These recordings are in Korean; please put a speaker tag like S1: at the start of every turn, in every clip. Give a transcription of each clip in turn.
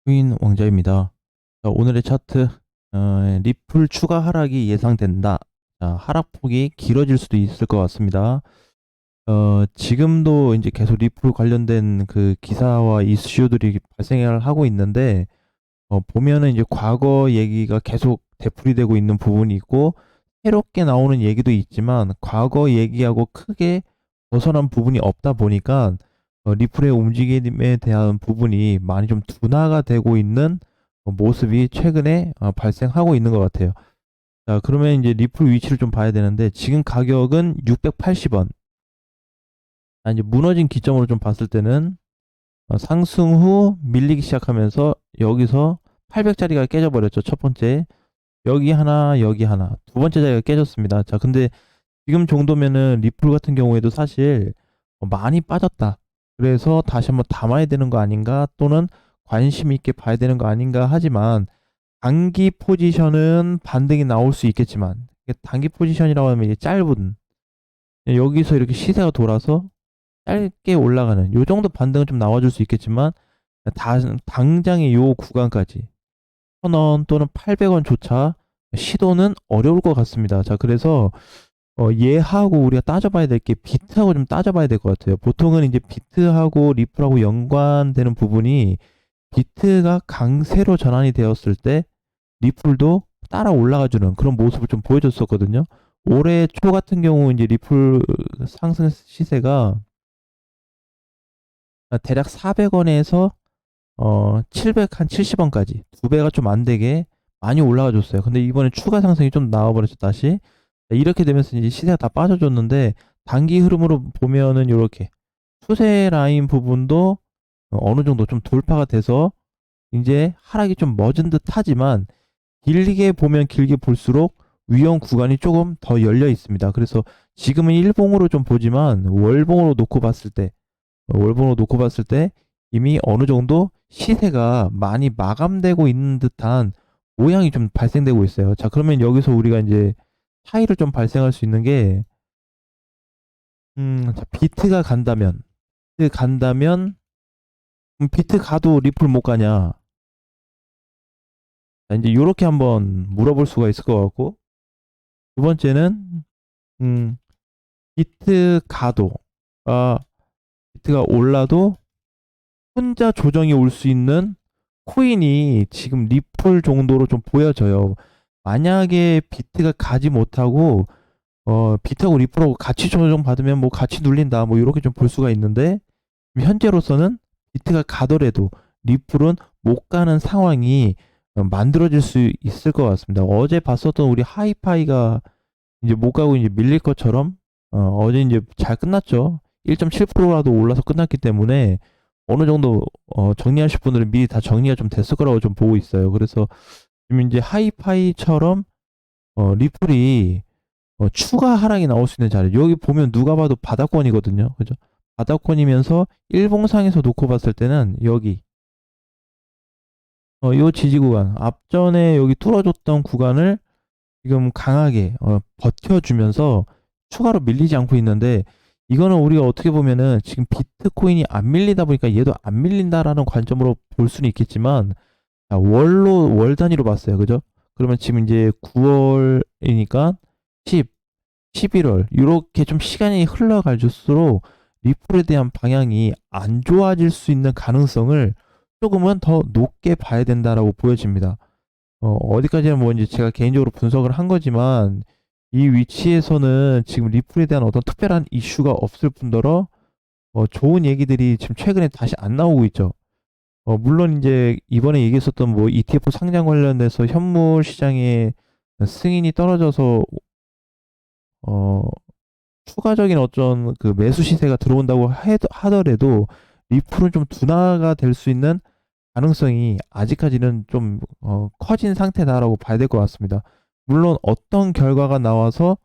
S1: 코인 왕자입니다. 자, 오늘의 차트, 리플 추가 하락이 예상된다. 자, 하락폭이 길어질 수도 있을 것 같습니다. 지금도 이제 계속 리플 관련된 그 기사와 이슈들이 발생을 하고 있는데, 보면은 이제 과거 얘기가 계속 되풀이되고 있는 부분이 있고, 새롭게 나오는 얘기도 있지만, 과거 얘기하고 크게 벗어난 부분이 없다 보니까, 리플의 움직임에 대한 부분이 많이 좀 둔화가 되고 있는 모습이 최근에 발생하고 있는 것 같아요. 자, 그러면 이제 리플 위치를 좀 봐야 되는데, 지금 가격은 680원. 이제 무너진 기점으로 좀 봤을 때는, 상승 후 밀리기 시작하면서 여기서 800짜리가 깨져버렸죠. 첫 번째. 여기 하나, 여기 하나. 두 번째 자리가 깨졌습니다. 자, 근데 지금 정도면은 리플 같은 경우에도 사실 많이 빠졌다. 그래서 다시 한번 담아야 되는 거 아닌가? 또는 관심 있게 봐야 되는 거 아닌가? 하지만 단기 포지션은 반등이 나올 수 있겠지만 단기 포지션이라고 하면 이게 짧은 여기서 이렇게 시세가 돌아서 짧게 올라가는 요 정도 반등은 좀 나와줄 수 있겠지만 당장의 요 구간까지 1,000원 또는 800원조차 시도는 어려울 것 같습니다. 자, 그래서 얘하고 우리가 따져봐야 될 게 비트하고 좀 따져봐야 될 것 같아요. 보통은 이제 비트하고 리플하고 연관되는 부분이 비트가 강세로 전환이 되었을 때 리플도 따라 올라가주는 그런 모습을 좀 보여줬었거든요. 올해 초 같은 경우 이제 리플 상승 시세가 대략 400원에서 700, 한 70원까지 두 배가 좀 안 되게 많이 올라가 줬어요. 근데 이번에 추가 상승이 좀 나와버렸죠, 다시. 이렇게 되면서 이제 시세가 다 빠져줬는데, 단기 흐름으로 보면은 이렇게 추세 라인 부분도 어느 정도 좀 돌파가 돼서 이제 하락이 좀 멎은 듯 하지만, 길게 보면 길게 볼수록 위험 구간이 조금 더 열려 있습니다. 그래서 지금은 일봉으로 좀 보지만, 월봉으로 놓고 봤을 때 이미 어느 정도 시세가 많이 마감되고 있는 듯한 모양이 좀 발생되고 있어요. 자, 그러면 여기서 우리가 이제 차이를 좀 발생할 수 있는 게, 자, 비트 가도 리플 못 가냐? 자, 이제 요렇게 한번 물어볼 수가 있을 것 같고, 두 번째는, 음, 비트 가도, 아, 비트가 올라도 혼자 조정이 올 수 있는 코인이 지금 리플 정도로 좀 보여져요. 만약에 비트가 가지 못하고 비트하고 리플하고 같이 조정 받으면 뭐 같이 눌린다 뭐 이렇게 좀 볼 수가 있는데, 현재로서는 비트가 가더라도 리플은 못 가는 상황이 만들어질 수 있을 것 같습니다. 어제 봤었던 우리 하이파이가 이제 못 가고 이제 밀릴 것처럼 어제 이제 잘 끝났죠. 1.7%라도 올라서 끝났기 때문에 어느 정도 정리하실 분들은 미리 다 정리가 좀 됐을 거라고 좀 보고 있어요. 그래서 지금 이제 하이파이처럼 리플이 추가 하락이 나올 수 있는 자리, 여기 보면 누가 봐도 바닥권이거든요. 그죠? 바닥권이면서 일봉상에서 놓고 봤을 때는 여기 요 지지 구간 앞전에 여기 뚫어줬던 구간을 지금 강하게 버텨주면서 추가로 밀리지 않고 있는데, 이거는 우리가 어떻게 보면은 지금 비트코인이 안 밀리다 보니까 얘도 안 밀린다라는 관점으로 볼 수는 있겠지만, 자, 월 단위로 봤어요. 그죠? 그러면 지금 이제 9월이니까 10, 11월 이렇게 좀 시간이 흘러갈수록 리플에 대한 방향이 안 좋아질 수 있는 가능성을 조금은 더 높게 봐야 된다라고 보여집니다. 어디까지는 뭐 이제 제가 개인적으로 분석을 한 거지만, 이 위치에서는 지금 리플에 대한 어떤 특별한 이슈가 없을 뿐더러 좋은 얘기들이 지금 최근에 다시 안 나오고 있죠. 물론 이제 이번에 얘기했었던 뭐 ETF 상장 관련돼서 현물 시장에 승인이 떨어져서 어 추가적인 어떤 그 매수 시세가 들어온다고 하더라도 리플은 좀 둔화가 될 수 있는 가능성이 아직까지는 좀 커진 상태다라고 봐야 될 것 같습니다. 물론 어떤 결과가 나와서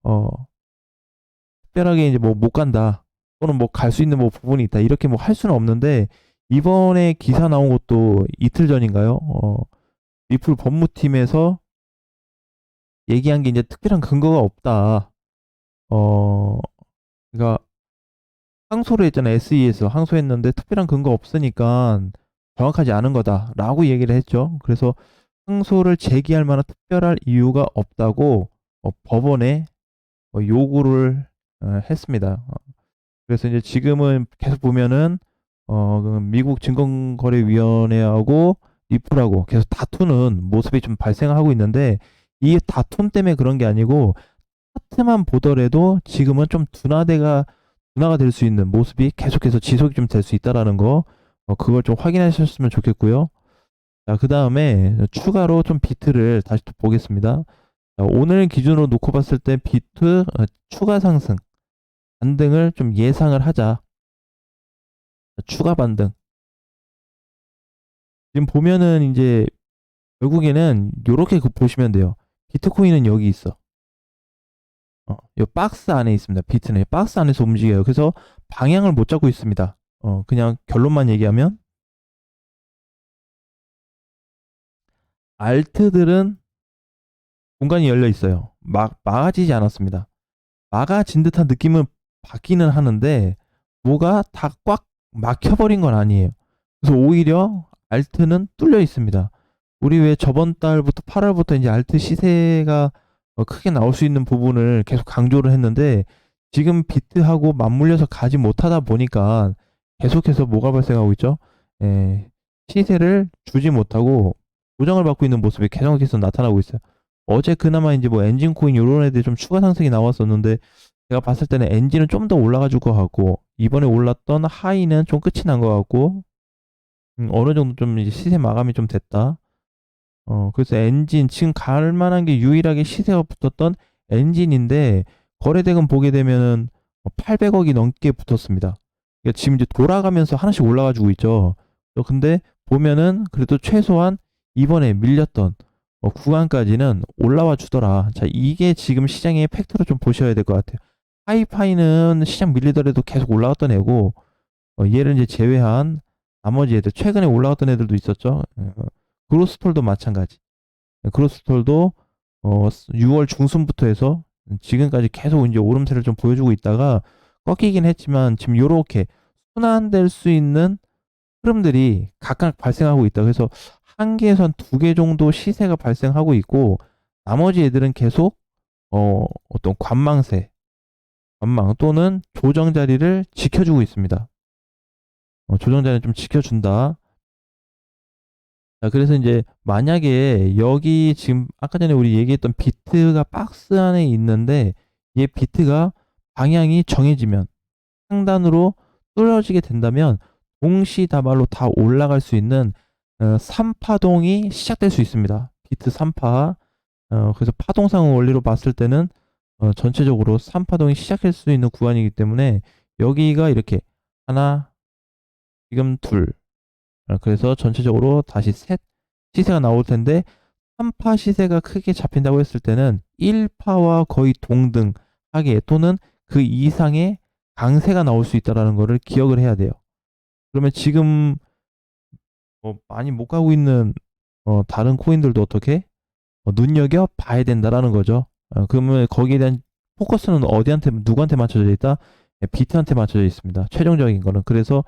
S1: 어, 특별하게 이제 뭐 못 간다 또는 뭐 갈 수 있는 뭐 부분이 있다 이렇게 뭐 할 수는 없는데, 이번에 기사 나온 것도 이틀 전인가요? 리플 법무팀에서 얘기한 게 이제 특별한 근거가 없다. 어, 그러니까 항소를 했잖아요. SE에서 항소했는데 특별한 근거 없으니까 정확하지 않은 거다라고 얘기를 했죠. 그래서 항소를 제기할 만한 특별할 이유가 없다고 법원에 요구를 했습니다. 그래서 이제 지금은 계속 보면은 그 미국 증권거래위원회하고 리플하고 계속 다투는 모습이 좀 발생하고 있는데, 이 다툼 때문에 그런 게 아니고 차트만 보더라도 지금은 좀 둔화가 될 수 있는 모습이 계속해서 지속이 좀 될 수 있다라는 거, 그걸 좀 확인하셨으면 좋겠고요. 자, 그 다음에 추가로 좀 비트를 다시 또 보겠습니다. 자, 오늘 기준으로 놓고 봤을 때 비트 추가 상승, 반등을 좀 예상을 하자. 추가 반등. 지금 보면은 이제 결국에는 요렇게 보시면 돼요. 비트코인은 여기 있어. 요 박스 안에 있습니다. 비트는 박스 안에서 움직여요. 그래서 방향을 못 잡고 있습니다. 그냥 결론만 얘기하면 알트들은 공간이 열려 있어요. 막아지지 않았습니다. 막아진 듯한 느낌은 받기는 하는데 뭐가 다 꽉 막혀버린 건 아니에요. 그래서 오히려 알트는 뚫려 있습니다. 우리 왜 저번 달부터 8월부터 이제 알트 시세가 크게 나올 수 있는 부분을 계속 강조를 했는데, 지금 비트하고 맞물려서 가지 못하다 보니까 계속해서 뭐가 발생하고 있죠? 예, 시세를 주지 못하고 조정을 받고 있는 모습이 계속해서 나타나고 있어요. 어제 그나마 이제 뭐 엔진 코인 이런 애들 좀 추가 상승이 나왔었는데, 제가 봤을 때는 엔진은 좀 더 올라가 줄 것 같고, 이번에 올랐던 하이는 좀 끝이 난 것 같고, 어느 정도 좀 이제 시세 마감이 좀 됐다. 그래서 엔진, 지금 갈 만한 게 유일하게 시세가 붙었던 엔진인데, 거래대금 보게 되면은 800억이 넘게 붙었습니다. 그러니까 지금 이제 돌아가면서 하나씩 올라가지고 있죠. 근데 보면은 그래도 최소한 이번에 밀렸던 구간까지는 올라와 주더라. 자, 이게 지금 시장의 팩트로 좀 보셔야 될 것 같아요. 하이파이는 시장 밀리더라도 계속 올라갔던 애고, 얘를 이제 제외한 나머지 애들, 최근에 올라갔던 애들도 있었죠. 그로스톨도 마찬가지. 그로스톨도 6월 중순부터 해서 지금까지 계속 이제 오름세를 좀 보여주고 있다가 꺾이긴 했지만, 지금 요렇게 순환될 수 있는 흐름들이 각각 발생하고 있다. 그래서 한 개에서 한 두 개 정도 시세가 발생하고 있고, 나머지 애들은 계속 어떤 관망 또는 조정 자리를 지켜주고 있습니다. 조정 자리를 좀 지켜준다. 자, 그래서 이제 만약에 여기 지금 아까 전에 우리 얘기했던 비트가 박스 안에 있는데, 얘 비트가 방향이 정해지면, 상단으로 뚫어지게 된다면 동시다발로 다 올라갈 수 있는 3파동이 시작될 수 있습니다. 비트 3파. 그래서 파동상 원리로 봤을 때는 전체적으로 3파동이 시작할 수 있는 구간이기 때문에, 여기가 이렇게 하나, 지금 둘, 그래서 전체적으로 다시 셋 시세가 나올 텐데, 3파 시세가 크게 잡힌다고 했을 때는 1파와 거의 동등하게 또는 그 이상의 강세가 나올 수 있다는 것을 기억을 해야 돼요. 그러면 지금 많이 못 가고 있는 다른 코인들도 어떻게 눈여겨 봐야 된다라는 거죠. 그러면 거기에 대한 포커스는 누구한테 맞춰져 있다? 비트한테 맞춰져 있습니다. 최종적인 거는. 그래서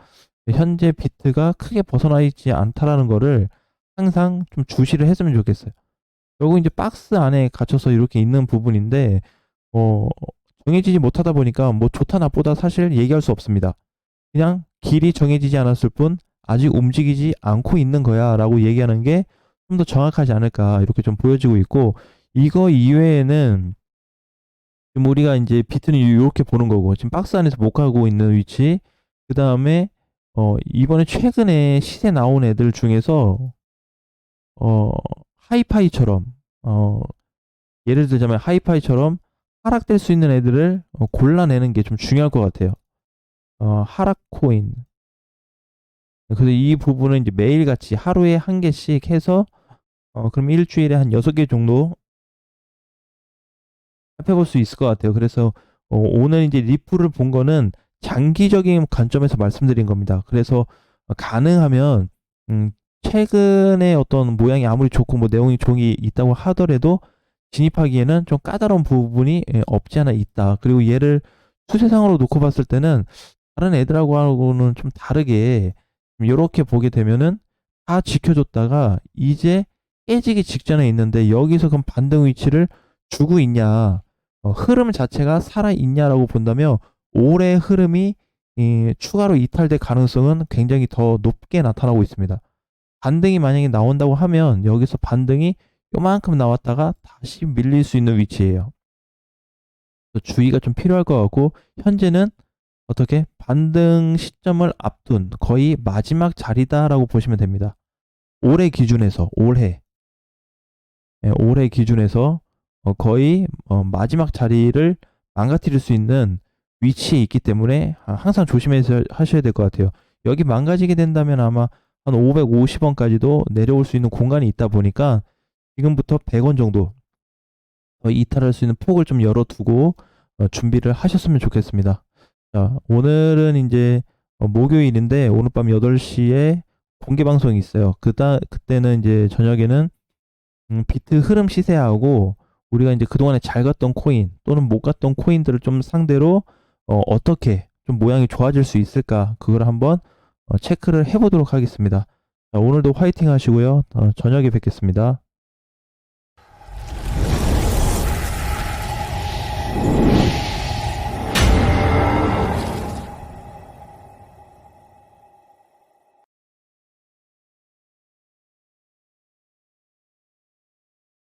S1: 현재 비트가 크게 벗어나 있지 않다라는 거를 항상 좀 주시를 했으면 좋겠어요. 결국 이제 박스 안에 갇혀서 이렇게 있는 부분인데, 어, 정해지지 못하다 보니까 뭐 좋다 나쁘다 사실 얘기할 수 없습니다. 그냥 길이 정해지지 않았을 뿐 아직 움직이지 않고 있는 거야 라고 얘기하는 게 좀 더 정확하지 않을까, 이렇게 좀 보여지고 있고, 이거 이외에는 지금 우리가 이제 비트는 이렇게 보는 거고, 지금 박스 안에서 못 가고 있는 위치, 그 다음에 이번에 최근에 시세 나온 애들 중에서 어, 하이파이처럼 예를 들자면 하이파이처럼 하락될 수 있는 애들을 골라내는 게 좀 중요할 것 같아요. 하락 코인. 그래서 이 부분은 이제 매일같이 하루에 한 개씩 해서 그럼 일주일에 한 6개 정도 살펴볼 수 있을 것 같아요. 그래서 오늘 이제 리플을 본 거는 장기적인 관점에서 말씀드린 겁니다. 그래서 가능하면 최근에 어떤 모양이 아무리 좋고 뭐 내용이 종이 있다고 하더라도 진입하기에는 좀 까다로운 부분이 없지 않아 있다. 그리고 얘를 추세상으로 놓고 봤을 때는 다른 애들하고는 좀 다르게 이렇게 보게 되면은 다 지켜줬다가 이제 깨지기 직전에 있는데 여기서 그럼 반등 위치를 주고 있냐, 흐름 자체가 살아있냐라고 본다면 올해 흐름이 추가로 이탈될 가능성은 굉장히 더 높게 나타나고 있습니다. 반등이 만약에 나온다고 하면 여기서 반등이 요만큼 나왔다가 다시 밀릴 수 있는 위치예요. 주의가 좀 필요할 것 같고, 현재는 어떻게 반등 시점을 앞둔 거의 마지막 자리다라고 보시면 됩니다. 올해 기준에서 올해 기준에서 거의 마지막 자리를 망가뜨릴 수 있는 위치에 있기 때문에 항상 조심해서 하셔야 될 것 같아요. 여기 망가지게 된다면 아마 한 550원까지도 내려올 수 있는 공간이 있다 보니까 지금부터 100원 정도 이탈할 수 있는 폭을 좀 열어두고 준비를 하셨으면 좋겠습니다. 자, 오늘은 이제 목요일인데 오늘 밤 8시에 공개 방송이 있어요. 그때는 이제 저녁에는 비트 흐름 시세하고 우리가 이제 그동안에 잘 갔던 코인 또는 못 갔던 코인들을 좀 상대로 어떻게 좀 모양이 좋아질 수 있을까, 그걸 한번 체크를 해보도록 하겠습니다. 자, 오늘도 화이팅 하시고요. 저녁에 뵙겠습니다.